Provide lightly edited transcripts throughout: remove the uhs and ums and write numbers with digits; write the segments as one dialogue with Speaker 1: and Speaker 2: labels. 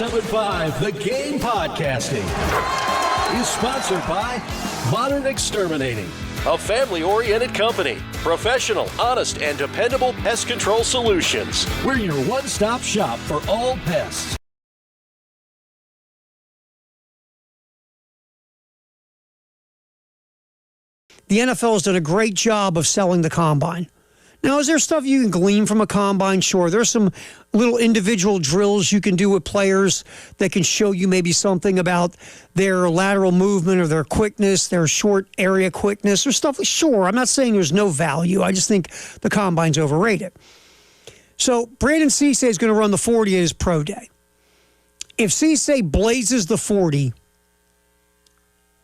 Speaker 1: 1075 The Game Podcasting is sponsored by Modern Exterminating, a family-oriented company. Professional, honest, and dependable pest control solutions. We're your one-stop shop for all pests.
Speaker 2: The NFL has done a great job of selling the combine. Now, is there stuff you can glean from a combine? Sure. There's some little individual drills you can do with players that can show you maybe something about their lateral movement or their quickness, their short area quickness or stuff. Sure, I'm not saying there's no value. I just think the combine's overrated. So Brandon Cisse is going to run the 40 at his pro day. If Cisse blazes the 40,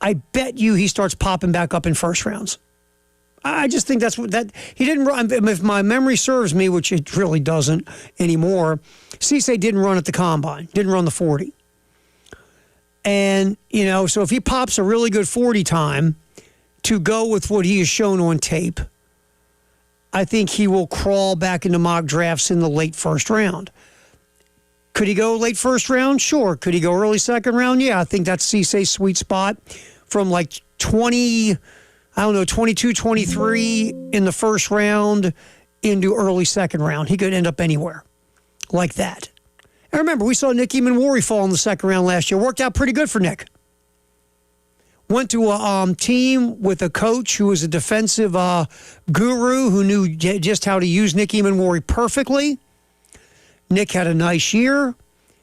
Speaker 2: I bet you he starts popping back up in first rounds. I just think that's what that he didn't run. If my memory serves me, which it really doesn't anymore, Cisse didn't run at the combine, didn't run the 40. And, you know, so if he pops a really good 40 time to go with what he has shown on tape, I think he will crawl back into mock drafts in the late first round. Could he go late first round? Sure. Could he go early second round? Yeah, I think that's Cisse's sweet spot from like 22, 23 in the first round into early second round. He could end up anywhere like that. And remember, we saw Nick Mainieri fall in the second round last year. Worked out pretty good for Nick. Went to a team with a coach who was a defensive guru who knew just how to use Nick Mainieri perfectly. Nick had a nice year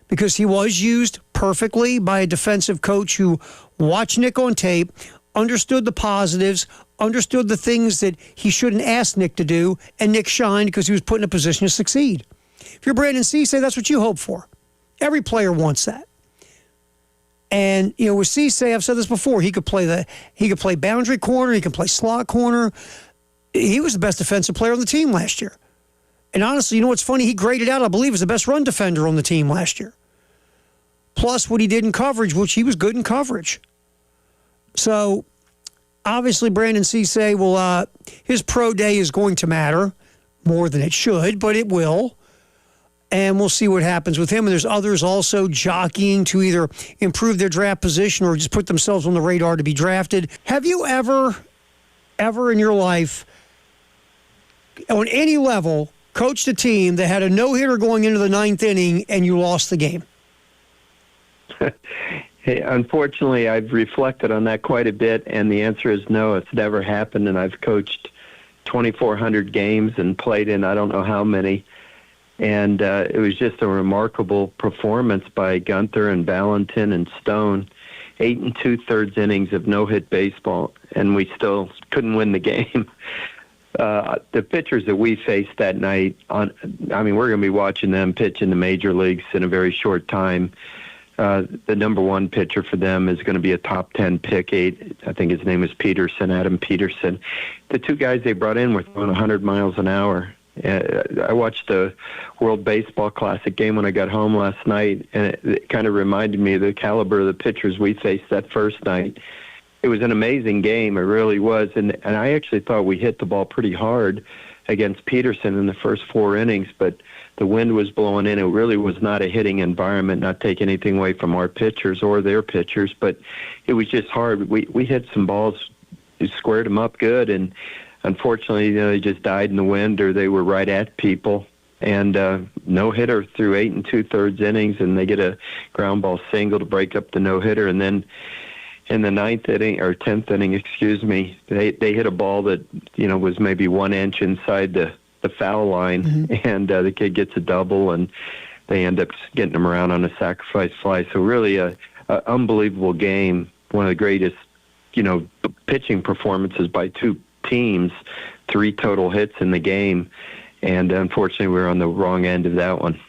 Speaker 2: because he was used perfectly by a defensive coach who watched Nick on tape, understood the positives, understood the things that he shouldn't ask Nick to do, and Nick shined because he was put in a position to succeed. If you're Brandon Cisse, that's what you hope for. Every player wants that. And, you know, with Cisse, I've said this before, he could play boundary corner, he could play slot corner. He was the best defensive player on the team last year. And honestly, you know what's funny? He graded out, I believe, as the best run defender on the team last year. Plus what he did in coverage, which he was good in coverage. So, obviously, Brandon Cisse will, his pro day is going to matter more than it should, but it will. And we'll see what happens with him. And there's others also jockeying to either improve their draft position or just put themselves on the radar to be drafted. Have you ever in your life, on any level, coached a team that had a no-hitter going into the ninth inning and you lost the game?
Speaker 3: Hey, unfortunately, I've reflected on that quite a bit, and the answer is no, it's never happened, and I've coached 2,400 games and played in I don't know how many, and it was just a remarkable performance by Gunther and Valentin and Stone. 8 2/3 innings of no-hit baseball, and we still couldn't win the game. The pitchers that we faced that night, we're going to be watching them pitch in the major leagues in a very short time. The number one pitcher for them is going to be a top 10 pick. I think his name is Adam Peterson. The two guys they brought in were throwing 100 miles an hour. I watched the World Baseball Classic game when I got home last night, and it kind of reminded me of the caliber of the pitchers we faced that first night. It was an amazing game. It really was. And I actually thought we hit the ball pretty hard against Peterson in the first 4 innings, but the wind was blowing in. It really was not a hitting environment, not taking anything away from our pitchers or their pitchers, but it was just hard. We hit some balls, squared them up good, and unfortunately, they just died in the wind or they were right at people. And no-hitter through 8 2/3 innings, and they get a ground ball single to break up the no-hitter. And then in the 10th inning, they hit a ball that, was maybe 1 inch inside the foul line, and the kid gets a double, and they end up getting him around on a sacrifice fly. So really a unbelievable game, one of the greatest, pitching performances by two teams, 3 total hits in the game, and unfortunately we were on the wrong end of that one.